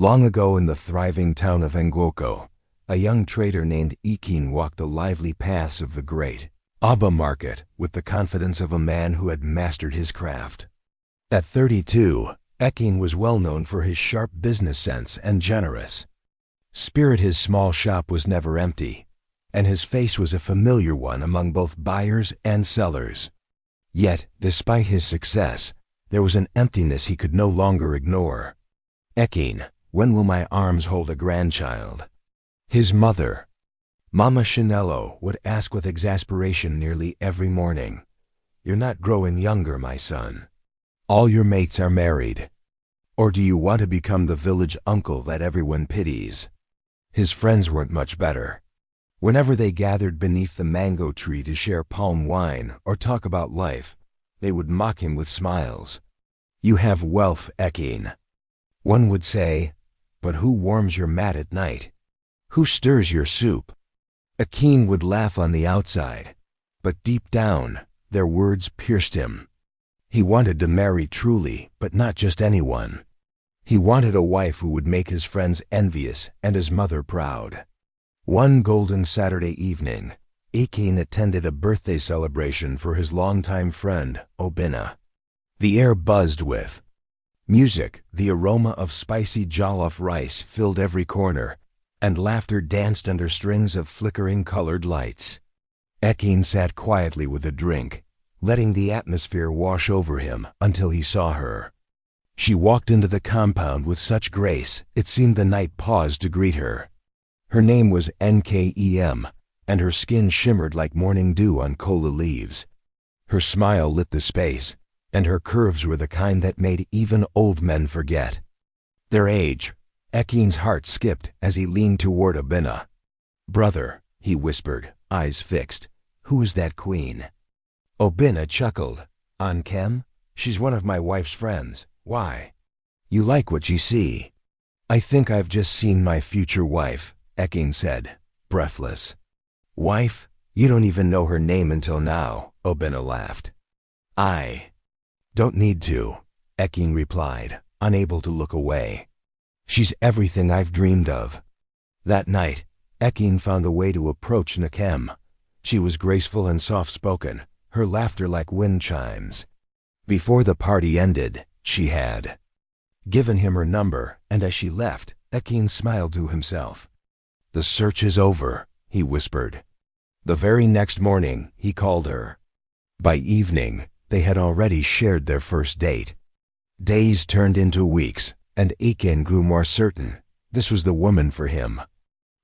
Long ago in the thriving town of Ngwoko, a young trader named Ekin walked the lively paths of the great Abba market with the confidence of a man who had mastered his craft. At 32, Ekin was well known for his sharp business sense and generous spirit. His small shop was never empty, and his face was a familiar one among both buyers and sellers. Yet, despite his success, there was an emptiness he could no longer ignore. "Ekin, when will my arms hold a grandchild?" His mother, Mama Chinello, would ask with exasperation nearly every morning. "You're not growing younger, my son. All your mates are married. Or do you want to become the village uncle that everyone pities?" His friends weren't much better. Whenever they gathered beneath the mango tree to share palm wine or talk about life, they would mock him with smiles. "You have wealth, Ekin," one would say, "but who warms your mat at night? Who stirs your soup?" Ekin would laugh on the outside, but deep down, their words pierced him. He wanted to marry truly, but not just anyone. He wanted a wife who would make his friends envious and his mother proud. One golden Saturday evening, Ekin attended a birthday celebration for his longtime friend, Obinna. The air buzzed with music, the aroma of spicy jollof rice filled every corner, and laughter danced under strings of flickering colored lights. Ekin sat quietly with a drink, letting the atmosphere wash over him until he saw her. She walked into the compound with such grace it seemed the night paused to greet her. Her name was Nkem, and her skin shimmered like morning dew on cola leaves. Her smile lit the space, and her curves were the kind that made even old men forget their age. Ekin's heart skipped as he leaned toward Obinna. "Brother," he whispered, eyes fixed, "who is that queen?" Obinna chuckled. "Nkem? She's one of my wife's friends. Why? You like what you see?" "I think I've just seen my future wife," Ekin said, breathless. "Wife? You don't even know her name until now," Obinna laughed. "I don't need to," Ekin replied, unable to look away. "She's everything I've dreamed of." That night, Ekin found a way to approach Nkem. She was graceful and soft-spoken, her laughter like wind chimes. Before the party ended, she had given him her number, and as she left, Ekin smiled to himself. "The search is over," he whispered. The very next morning, he called her. By evening, they had already shared their first date. Days turned into weeks, and Ekin grew more certain this was the woman for him.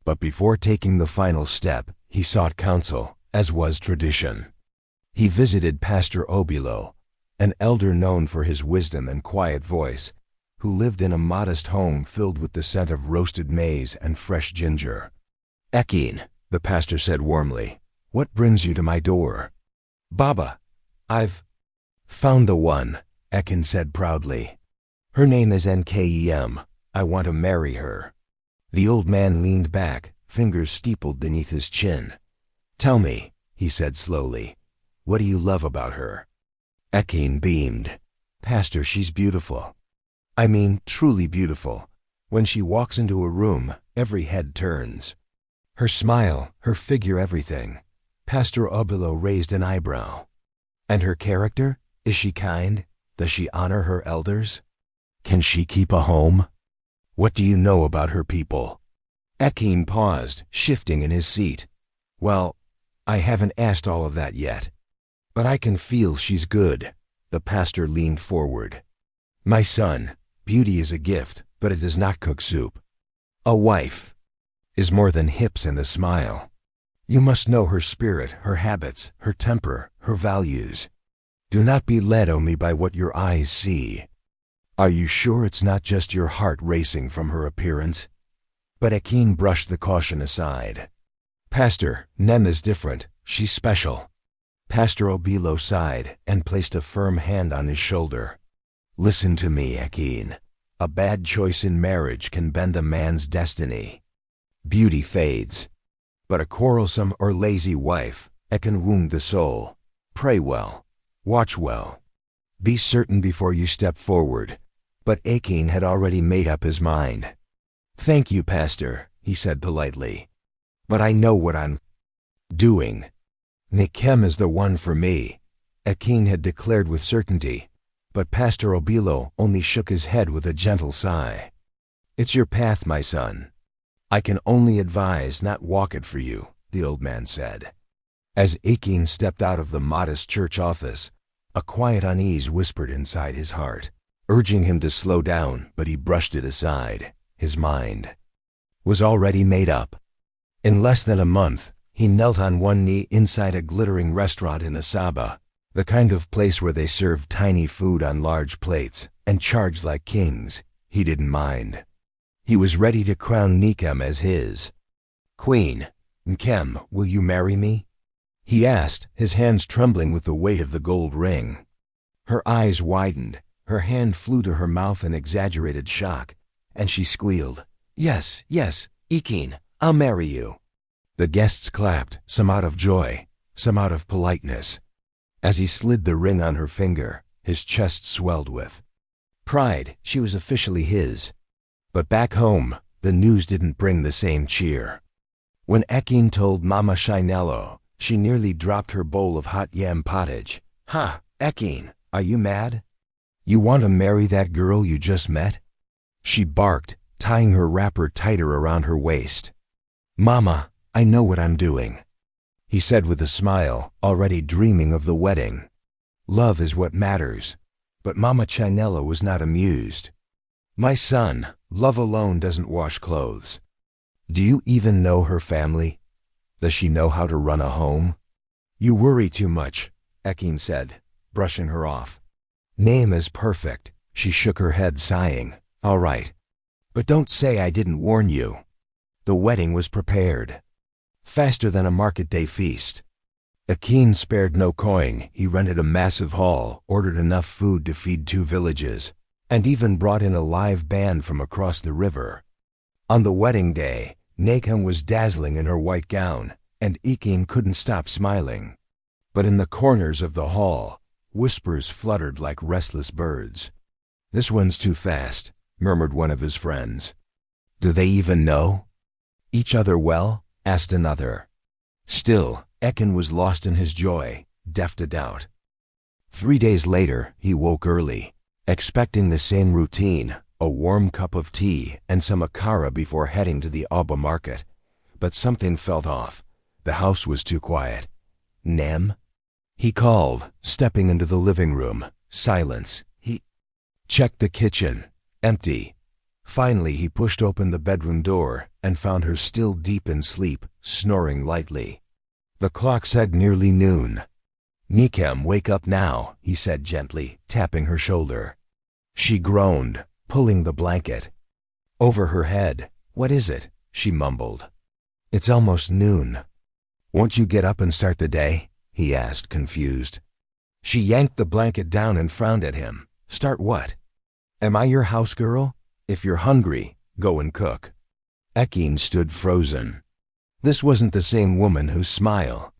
But before taking the final step, he sought counsel, as was tradition. He visited Pastor Obilo, an elder known for his wisdom and quiet voice, who lived in a modest home filled with the scent of roasted maize and fresh ginger. "Ekin," the pastor said warmly, "what brings you to my door?" "Baba, I've found the one," Ekin said proudly. "Her name is Nkem. I want to marry her." The old man leaned back, fingers steepled beneath his chin. "Tell me," he said slowly, "what do you love about her?" Ekin beamed. "Pastor, she's beautiful. I mean, truly beautiful. When she walks into a room, every head turns. Her smile, her figure, everything." Pastor Obilo raised an eyebrow. "And her character? Is she kind? Does she honor her elders? Can she keep a home? What do you know about her people?" Ekin paused, shifting in his seat. "Well, I haven't asked all of that yet. But I can feel she's good." The pastor leaned forward. "My son, beauty is a gift, but it does not cook soup. A wife is more than hips and a smile. You must know her spirit, her habits, her temper, her values. Do not be led only by what your eyes see. Are you sure it's not just your heart racing from her appearance?" But Ekin brushed the caution aside. "Pastor, Nem is different. She's special." Pastor Obilo sighed and placed a firm hand on his shoulder. "Listen to me, Ekin. A bad choice in marriage can bend a man's destiny. Beauty fades, but a quarrelsome or lazy wife, it can wound the soul. Pray well. Watch well. Be certain before you step forward." But Ekin had already made up his mind. "Thank you, Pastor," he said politely. "But I know what I'm doing. Ngwoko is the one for me," Akin had declared with certainty, but Pastor Obilo only shook his head with a gentle sigh. "It's your path, my son. I can only advise, not walk it for you," the old man said. As Akin stepped out of the modest church office, a quiet unease whispered inside his heart, urging him to slow down, but he brushed it aside. His mind was already made up. In less than a month, he knelt on one knee inside a glittering restaurant in Asaba, the kind of place where they served tiny food on large plates and charged like kings. He didn't mind. He was ready to crown Ngwoko as his queen. "Ngwoko, will you marry me?" he asked, his hands trembling with the weight of the gold ring. Her eyes widened, her hand flew to her mouth in exaggerated shock, and she squealed, "Yes, yes, Akin, I'll marry you." The guests clapped, some out of joy, some out of politeness. As he slid the ring on her finger, his chest swelled with pride. She was officially his. But back home, the news didn't bring the same cheer. When Akin told Mama Shinelo, she nearly dropped her bowl of hot yam pottage. "Ha, Akin, are you mad? You want to marry that girl you just met?" she barked, tying her wrapper tighter around her waist. "Mama, I know what I'm doing," he said with a smile, already dreaming of the wedding. Love is what matters. But Mama Chinelo was not amused. "My son, love alone doesn't wash clothes. Do you even know her family? Does she know how to run a home?" "You worry too much," Akin said, brushing her off. "Name is perfect." She shook her head, sighing. "All right. But don't say I didn't warn you." The wedding was prepared. Faster than a market day feast. Akin spared no coin. He rented a massive hall, ordered enough food to feed 2 villages, and even brought in a live band from across the river. On the wedding day, Ngwoko was dazzling in her white gown, and Akin couldn't stop smiling. But in the corners of the hall, whispers fluttered like restless birds. "This one's too fast," murmured one of his friends. "Do they even know each other well?" asked another. Still, Akin was lost in his joy, deaf to doubt. 3 days later, he woke early, expecting the same routine, a warm cup of tea and some akara before heading to the Aba market. But something felt off. The house was too quiet. "Nem?" he called, stepping into the living room. Silence. He checked the kitchen. Empty. Finally, he pushed open the bedroom door and found her still deep in sleep, snoring lightly. The clock said nearly noon. "Ngwoko, wake up now," he said gently, tapping her shoulder. She groaned, pulling the blanket over her head. "What is it?" she mumbled. "It's almost noon. Won't you get up and start the day?" he asked, confused. She yanked the blanket down and frowned at him. "Start what? Am I your house girl? If you're hungry, go and cook." Akin stood frozen. This wasn't the same woman whose smile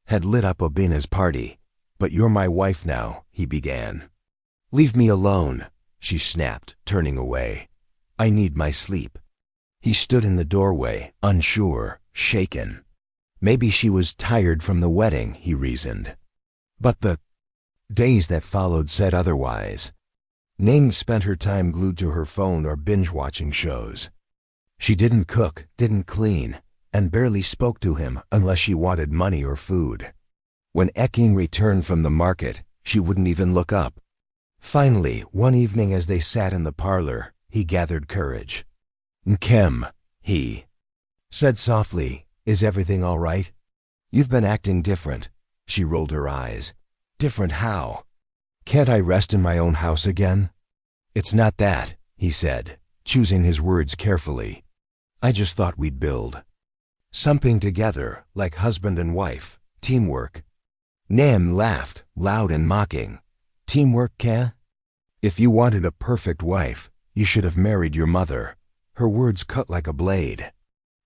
had lit up Obina's party. "But you're my wife now," he began. "Leave me alone," she snapped, turning away. "I need my sleep." He stood in the doorway, unsure, shaken. Maybe she was tired from the wedding, he reasoned. But the days that followed said otherwise. Ning spent her time glued to her phone or binge-watching shows. She didn't cook, didn't clean, and barely spoke to him unless she wanted money or food. When Akin returned from the market, she wouldn't even look up. Finally, one evening as they sat in the parlor, he gathered courage. "Ngwoko," he said softly, "is everything all right? You've been acting different." She rolled her eyes. "Different how? Can't I rest in my own house again?" "It's not that," he said, choosing his words carefully. "I just thought we'd build something together, like husband and wife, teamwork." Nam laughed, loud and mocking. "Teamwork, Ka? If you wanted a perfect wife, you should have married your mother." Her words cut like a blade.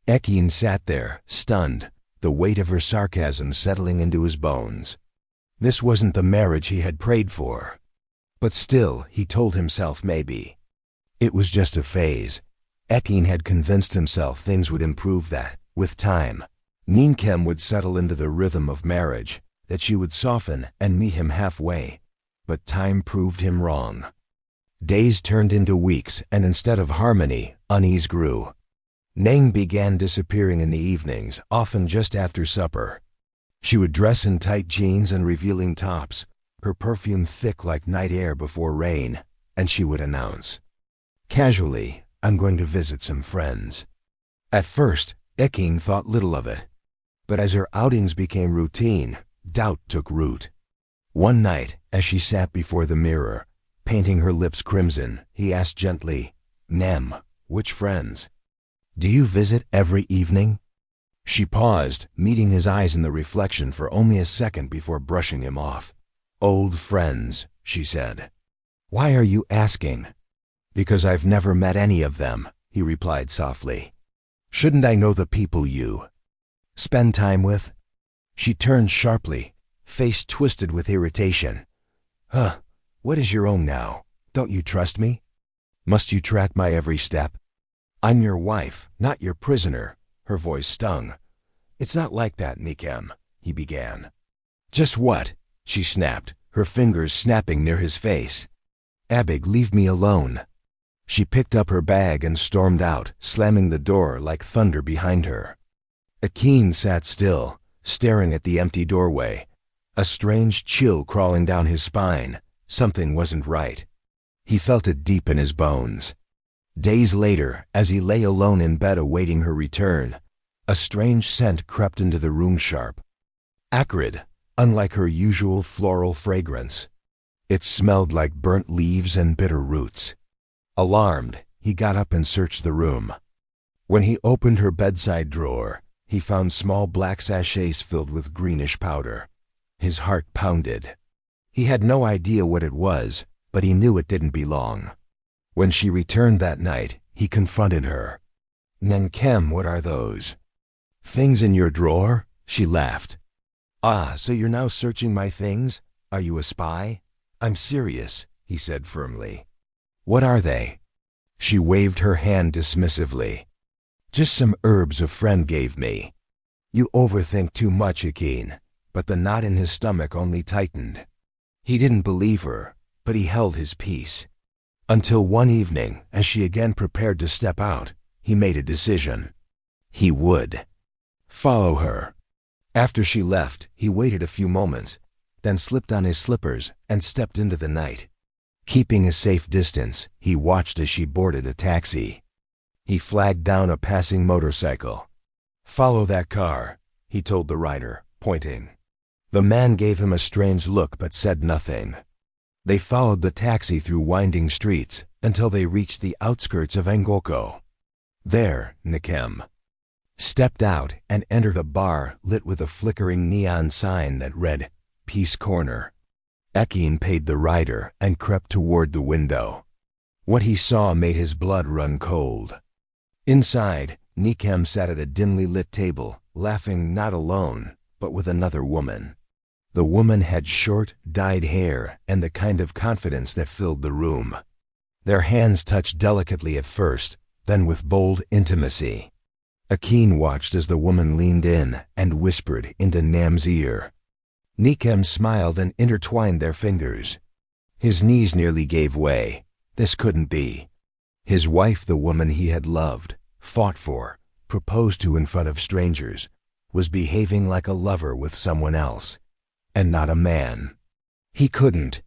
Akin sat there, stunned, the weight of her sarcasm settling into his bones. This wasn't the marriage he had prayed for. But still, he told himself maybe it was just a phase. Ekin had convinced himself things would improve, that, with time, Ninkem would settle into the rhythm of marriage, that she would soften and meet him halfway. But time proved him wrong. Days turned into weeks, and instead of harmony, unease grew. Neng began disappearing in the evenings, often just after supper. She would dress in tight jeans and revealing tops, her perfume thick like night air before rain, and she would announce, casually, "I'm going to visit some friends." At first, Ekin thought little of it. But as her outings became routine, doubt took root. One night, as she sat before the mirror, painting her lips crimson, he asked gently, "Nem, which friends? Do you visit every evening?" She paused, meeting his eyes in the reflection for only a second before brushing him off. "Old friends," she said. "Why are you asking?" "Because I've never met any of them," he replied softly. "Shouldn't I know the people you spend time with?" She turned sharply, face twisted with irritation. "Huh, what is your own now? Don't you trust me? Must you track my every step? I'm your wife, not your prisoner." Her voice stung. "It's not like that, Nikem," he began. "Just what?" she snapped, her fingers snapping near his face. "Abig, leave me alone." She picked up her bag and stormed out, slamming the door like thunder behind her. Ekin sat still, staring at the empty doorway, a strange chill crawling down his spine. Something wasn't right. He felt it deep in his bones. Days later, as he lay alone in bed awaiting her return, a strange scent crept into the room, sharp, acrid, unlike her usual floral fragrance. It smelled like burnt leaves and bitter roots. Alarmed, he got up and searched the room. When he opened her bedside drawer, he found small black sachets filled with greenish powder. His heart pounded. He had no idea what it was, but he knew it didn't belong. When she returned that night, he confronted her. "Nenkem, what are those things in your drawer?" She laughed. "Ah, so you're now searching my things? Are you a spy?" "I'm serious," he said firmly. "What are they?" She waved her hand dismissively. "Just some herbs a friend gave me." "You overthink too much, Ekin." But the knot in his stomach only tightened. He didn't believe her, but he held his peace. Until one evening, as she again prepared to step out, he made a decision. He would follow her. After she left, he waited a few moments, then slipped on his slippers and stepped into the night. Keeping a safe distance, he watched as she boarded a taxi. He flagged down a passing motorcycle. "Follow that car," he told the rider, pointing. The man gave him a strange look but said nothing. They followed the taxi through winding streets until they reached the outskirts of Ngwoko. There, Nikem stepped out and entered a bar lit with a flickering neon sign that read, "Peace Corner." Ekin paid the rider and crept toward the window. What he saw made his blood run cold. Inside, Nikem sat at a dimly lit table, laughing not alone, but with another woman. The woman had short, dyed hair and the kind of confidence that filled the room. Their hands touched delicately at first, then with bold intimacy. Ekin watched as the woman leaned in and whispered into Nam's ear. Nikem smiled and intertwined their fingers. His knees nearly gave way. This couldn't be. His wife, the woman he had loved, fought for, proposed to in front of strangers, was behaving like a lover with someone else, and not a man. He couldn't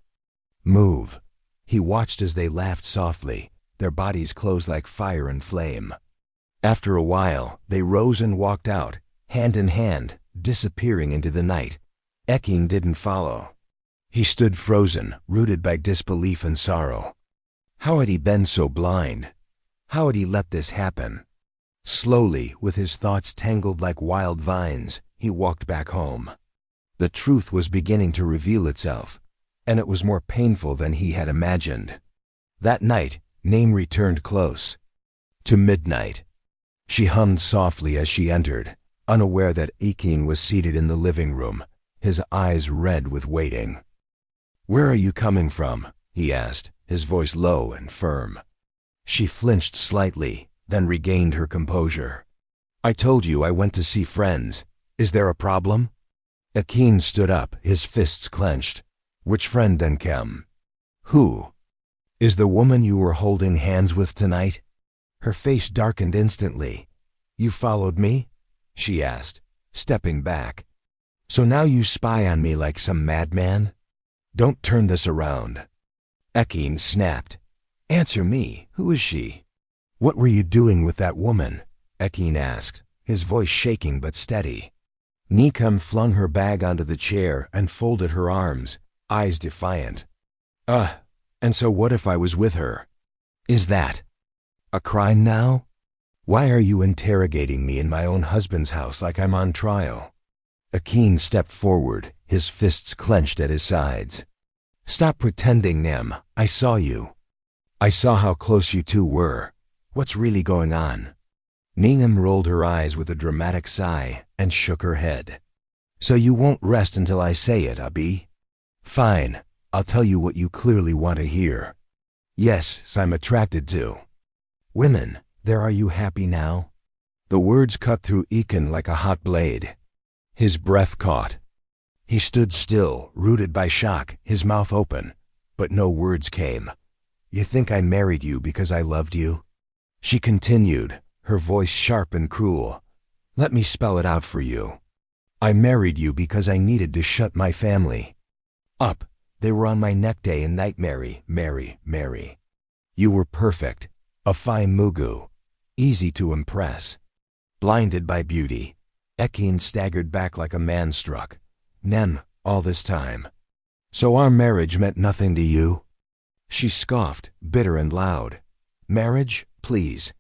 move. He watched as they laughed softly, their bodies closed like fire and flame. After a while, they rose and walked out, hand in hand, disappearing into the night. Ekin didn't follow. He stood frozen, rooted by disbelief and sorrow. How had he been so blind? How had he let this happen? Slowly, with his thoughts tangled like wild vines, he walked back home. The truth was beginning to reveal itself, and it was more painful than he had imagined. That night, Name returned close. To midnight. She hummed softly as she entered, unaware that Ekin was seated in the living room, his eyes red with waiting. "Where are you coming from?" he asked, his voice low and firm. She flinched slightly, then regained her composure. I told you I went to see friends. Is there a problem? Akin stood up, his fists clenched. Which friend, Nkem? Who? Is the woman you were holding hands with tonight? Her face darkened instantly. You followed me? She asked, stepping back. So now you spy on me like some madman? Don't turn this around. Akin snapped. Answer me, who is she? What were you doing with that woman? Akin asked, his voice shaking but steady. Ngwoko flung her bag onto the chair and folded her arms, eyes defiant. And so what if I was with her? Is that a crime now? Why are you interrogating me in my own husband's house like I'm on trial? Akin stepped forward, his fists clenched at his sides. Stop pretending, Nem. I saw you. I saw how close you two were. What's really going on? Ngwoko rolled her eyes with a dramatic sigh and shook her head. So you won't rest until I say it, Abi? Fine, I'll tell you what you clearly want to hear. Yes, I'm attracted to women. There, are you happy now? The words cut through Akin like a hot blade. His breath caught. He stood still, rooted by shock, his mouth open, but no words came. You think I married you because I loved you? She continued, her voice sharp and cruel. Let me spell it out for you. I married you because I needed to shut my family up. They were on my neck day and night, Mary. You were perfect, a fine mugu, easy to impress. Blinded by beauty, Akin staggered back like a man struck. Nem, all this time. So our marriage meant nothing to you? She scoffed, bitter and loud. Marriage? Please.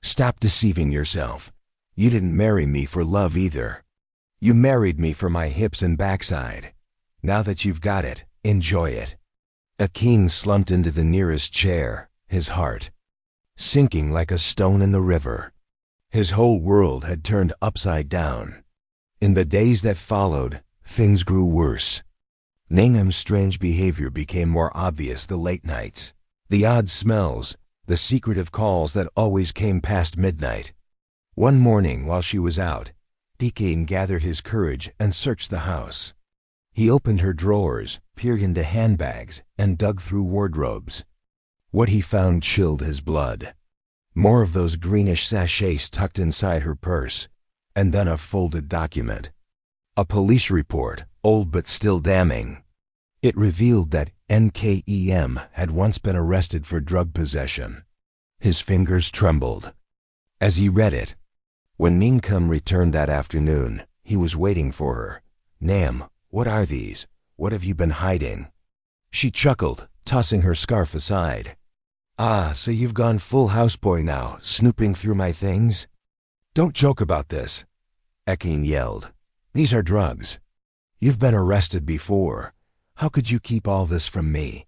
Stop deceiving yourself. You didn't marry me for love either. You married me for my hips and backside. Now that you've got it, enjoy it. Akin slumped into the nearest chair, his heart sinking like a stone in the river. His whole world had turned upside down. In the days that followed, things grew worse. Ngwok's strange behavior became more obvious the late nights, the odd smells, the secretive calls that always came past midnight. One morning while she was out, Akin gathered his courage and searched the house. He opened her drawers, peered into handbags, and dug through wardrobes. What he found chilled his blood. More of those greenish sachets tucked inside her purse, and then a folded document. A police report, old but still damning. It revealed that Nkem had once been arrested for drug possession. His fingers trembled as he read it. When Ngwoko returned that afternoon, he was waiting for her. Nem, what are these? What have you been hiding? She chuckled, tossing her scarf aside. Ah, so you've gone full houseboy now, snooping through my things? Don't joke about this, Akin yelled. These are drugs. You've been arrested before. How could you keep all this from me?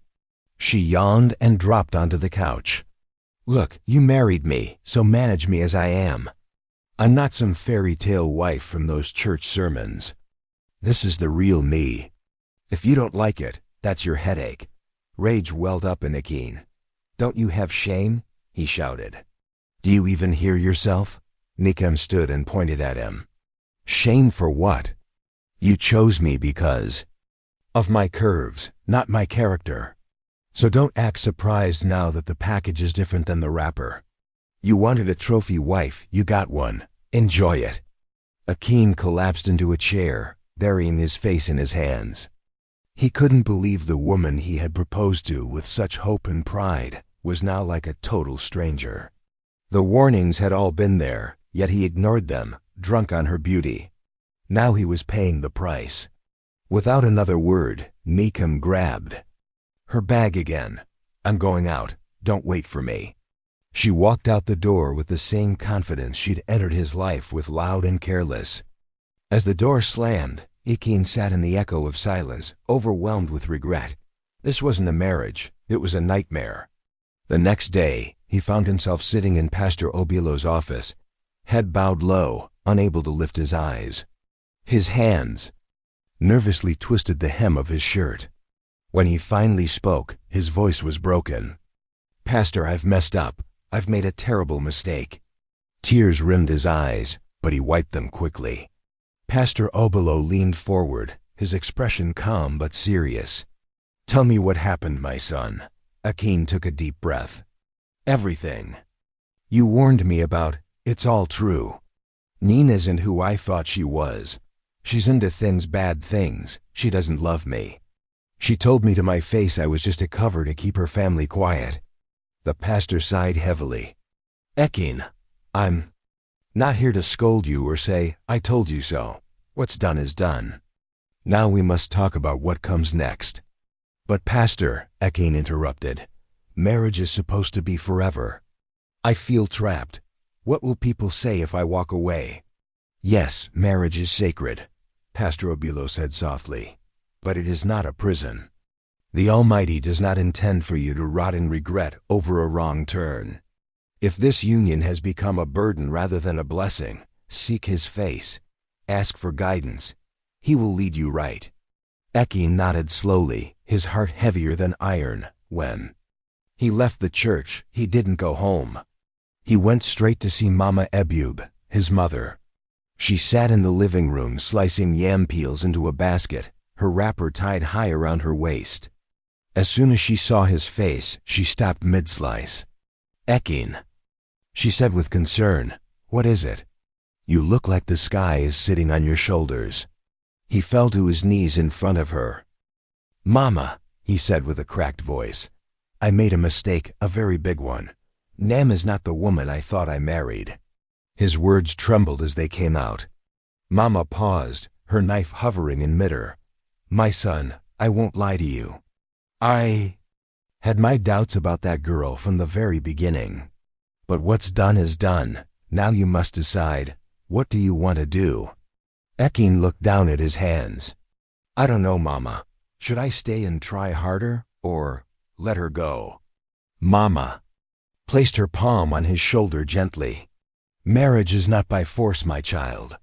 She yawned and dropped onto the couch. Look, you married me, so manage me as I am. I'm not some fairy tale wife from those church sermons. This is the real me. If you don't like it, that's your headache. Rage welled up in Akin. Don't you have shame? He shouted. Do you even hear yourself? Ngwoko stood and pointed at him. Shame for what? You chose me because of my curves, not my character. So don't act surprised now that the package is different than the wrapper. You wanted a trophy wife, you got one. Enjoy it. Akin collapsed into a chair, burying his face in his hands. He couldn't believe the woman he had proposed to with such hope and pride was now like a total stranger. The warnings had all been there, yet he ignored them, drunk on her beauty. Now he was paying the price. Without another word, Ngwoko grabbed her bag again. I'm going out. Don't wait for me. She walked out the door with the same confidence she'd entered his life with, loud and careless. As the door slammed, Akin sat in the echo of silence, overwhelmed with regret. This wasn't a marriage, it was a nightmare. The next day, he found himself sitting in Pastor Obilo's office, head bowed low, unable to lift his eyes. His hands nervously twisted the hem of his shirt. When he finally spoke, his voice was broken. Pastor, I've messed up. I've made a terrible mistake." Tears rimmed his eyes, but he wiped them quickly. Pastor Obelo leaned forward, his expression calm but serious. "Tell me what happened, my son." Akin took a deep breath. "Everything. You warned me about. It's all true. Nina isn't who I thought she was. She's into bad things. She doesn't love me. She told me to my face I was just a cover to keep her family quiet." The pastor sighed heavily. "Akin, I'm not here to scold you or say, 'I told you so.' What's done is done. Now we must talk about what comes next." "But Pastor," Akin interrupted, "marriage is supposed to be forever. I feel trapped. What will people say if I walk away?" "Yes, marriage is sacred," Pastor Obelo said softly, "but it is not a prison. The Almighty does not intend for you to rot in regret over a wrong turn. If this union has become a burden rather than a blessing, seek His face. Ask for guidance. He will lead you right." Akin nodded slowly, his heart heavier than iron. When he left the church, he didn't go home. He went straight to see Mama Ebube, his mother. She sat in the living room slicing yam peels into a basket, her wrapper tied high around her waist. As soon as she saw his face, she stopped mid-slice. "Akin," she said with concern, "what is it? You look like the sky is sitting on your shoulders." He fell to his knees in front of her. "Mama," he said with a cracked voice, "I made a mistake, a very big one. Nam is not the woman I thought I married." His words trembled as they came out. Mama paused, her knife hovering in midair. "My son, I won't lie to you. I had my doubts about that girl from the very beginning. But what's done is done. Now you must decide. What do you want to do?" Akin looked down at his hands. "I don't know, Mama. Should I stay and try harder, or let her go?" Mama placed her palm on his shoulder gently. "Marriage is not by force, my child.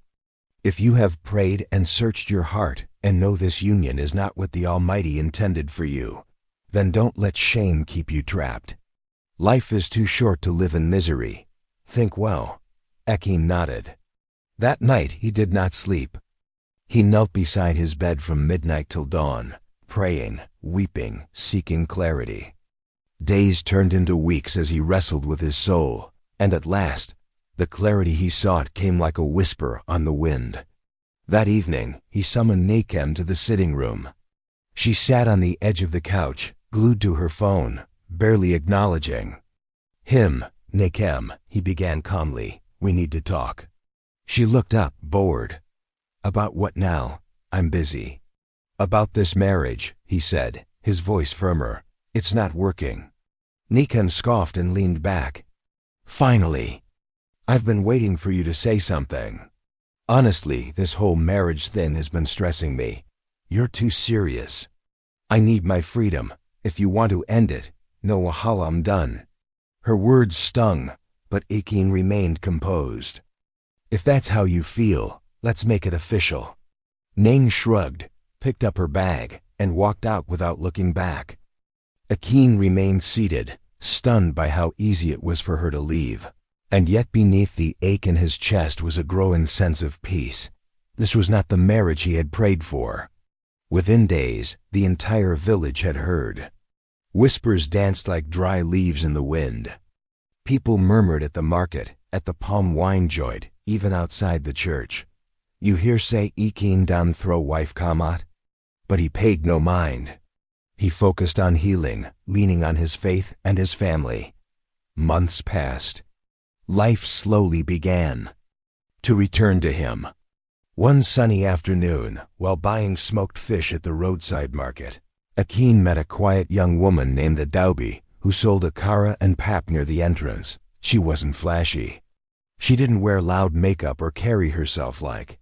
If you have prayed and searched your heart and know this union is not what the Almighty intended for you, then don't let shame keep you trapped. Life is too short to live in misery. Think well." Akin nodded. That night he did not sleep. He knelt beside his bed from midnight till dawn, praying, weeping, seeking clarity. Days turned into weeks as he wrestled with his soul, and at last, the clarity he sought came like a whisper on the wind. That evening, he summoned Nekem to the sitting room. She sat on the edge of the couch, glued to her phone, barely acknowledging him. "Nekem," he began calmly, "we need to talk." She looked up, bored. "About what now?" "I'm busy." "About this marriage," he said, his voice firmer. "It's not working." Nekem scoffed and leaned back. "Finally. I've been waiting for you to say something. Honestly, this whole marriage thing has been stressing me. You're too serious. I need my freedom. If you want to end it, no wahala, I'm done." Her words stung, but Akin remained composed. "If that's how you feel, let's make it official." Nain shrugged, picked up her bag, and walked out without looking back. Akin remained seated, stunned by how easy it was for her to leave. And yet beneath the ache in his chest was a growing sense of peace. This was not the marriage he had prayed for. Within days, the entire village had heard. Whispers danced like dry leaves in the wind. People murmured at the market, at the palm wine joint, even outside the church. "You hear say Akin dan throw wife kamat?" But he paid no mind. He focused on healing, leaning on his faith and his family. Months passed. Life slowly began to return to him. One sunny afternoon, while buying smoked fish at the roadside market, Akin met a quiet young woman named Adaubi who sold akara and pap near the entrance. She wasn't flashy. She didn't wear loud makeup or carry herself like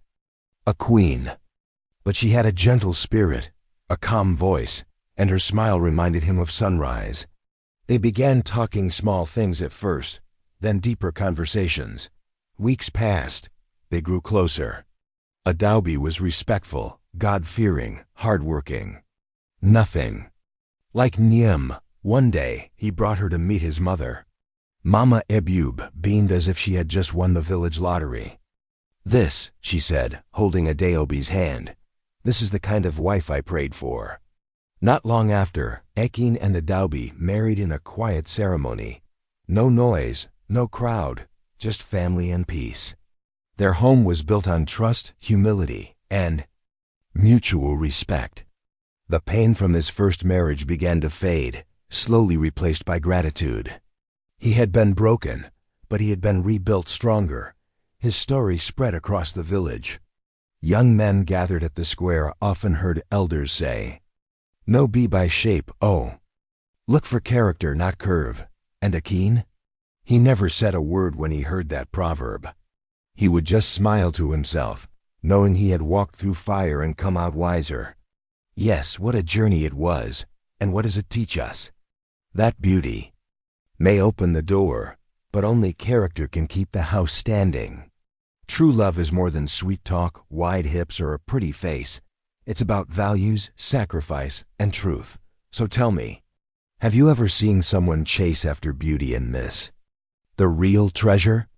a queen. But she had a gentle spirit, a calm voice, and her smile reminded him of sunrise. They began talking small things at first, then deeper conversations. Weeks passed. They grew closer. Adaubi was respectful, God-fearing, hard-working. Nothing like Niem. One day, he brought her to meet his mother. Mama Ebube beamed as if she had just won the village lottery. "This," she said, holding Adeobi's hand, "this is the kind of wife I prayed for." Not long after, Ekin and Adobe married in a quiet ceremony. No noise, no crowd, just family and peace. Their home was built on trust, humility, and mutual respect. The pain from his first marriage began to fade, slowly replaced by gratitude. He had been broken, but he had been rebuilt stronger. His story spread across the village. Young men gathered at the square often heard elders say, "No be by shape, oh. Look for character, not curve." And Akin? He never said a word when he heard that proverb. He would just smile to himself, knowing he had walked through fire and come out wiser. Yes, what a journey it was, and what does it teach us? That beauty may open the door, but only character can keep the house standing. True love is more than sweet talk, wide hips, or a pretty face. It's about values, sacrifice, and truth. So tell me, have you ever seen someone chase after beauty and miss the real treasure?